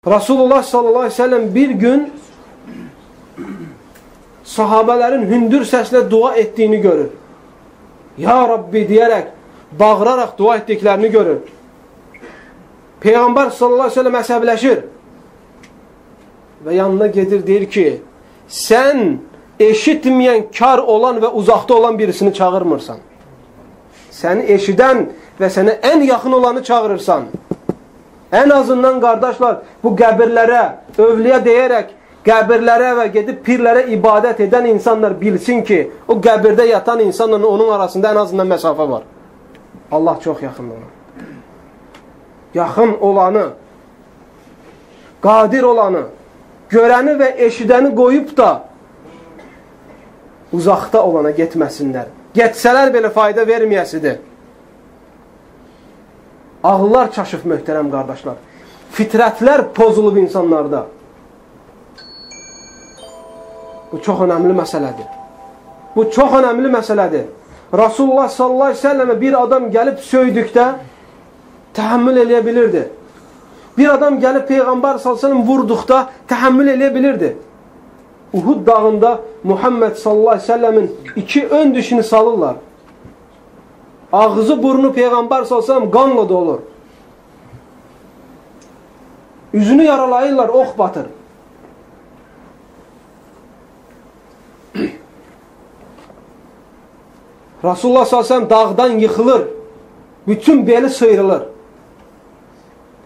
Resulullah sallallahu aleyhi ve sellem bir gün sahabelerin hündür sesle dua ettiğini görür. Ya Rabbi diyerek, bağırarak dua ettiklerini görür. Peygamber sallallahu aleyhi ve sellem əsəbləşir ve yanına gelir deyir ki, sen eşitmeyen, kar olan ve uzakta olan birisini çağırmırsan. Seni eşiden ve sana en yakın olanı çağırırsan. En azından kardeşler bu qəbirlərə, övliyə deyerek qəbirlərə ve gedip pirlərə ibadet eden insanlar bilsin ki, o qəbirde yatan insanla onun arasında en azından mesafe var. Allah çok yakın ona. Yakın olanı, qadir olanı, görəni ve eşidəni qoyub da uzakta olana getməsinlər. Getsələr belə fayda verməyəsidir. Ağıllar çaşıb möhtərəm qardaşlar. Fitrətlər pozulub insanlarda. Bu çox önəmli məsələdir. Bu çox önəmli məsələdir. Rasulullah sallallahu aleyhi ve sellem'e bir adam gəlib söydükdə təhəmmül eləyə bilirdi. Bir adam gəlib Peyğəmbər sallallahu aleyhi ve sellem vurduqda təhəmmül eləyə bilirdi. Uhud dağında Muhammed sallallahu aleyhi ve sellemin iki ön dişini salırlar. Ağzı burnu Peyğəmbər sallallahu aleyhi ve sellem qanla dolur. Üzünü yaralayırlar, ox batır. Resulullah sallallahu aleyhi ve sellem dağdan yıxılır. Bütün beli sıyrılır.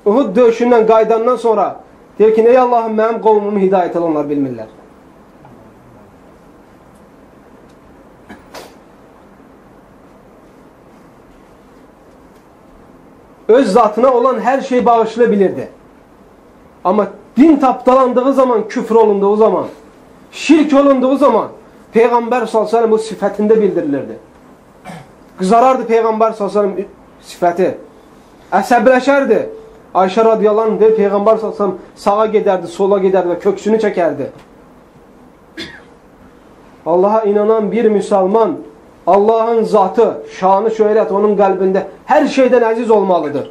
Uhud döyüşündən qaydandan sonra deyir ki, ey Allahım mənim qovmumu hidayət elə onlar bilmirlər. Öz zatına olan her şeyi bağışlayabilirdi. Ama din tapdalandığı zaman, küfür olunduğu zaman, şirk olunduğu zaman Peygamber sallallahu aleyhi ve sellem bu sifətində bildirilirdi. Qızarardı Peygamber sallallahu aleyhi ve sellem sifəti. Əsəbləşərdi. Ayşə radiyallahu anh deyir, Peygamber sallallahu aleyhi ve sellem sağa gedərdi, sola gedərdi ve köksünü çəkərdi. Allah'a inanan bir Müslüman, Allah'ın zatı, şanı, şöhrət onun qəlbində hər şeydən əziz olmalıdır.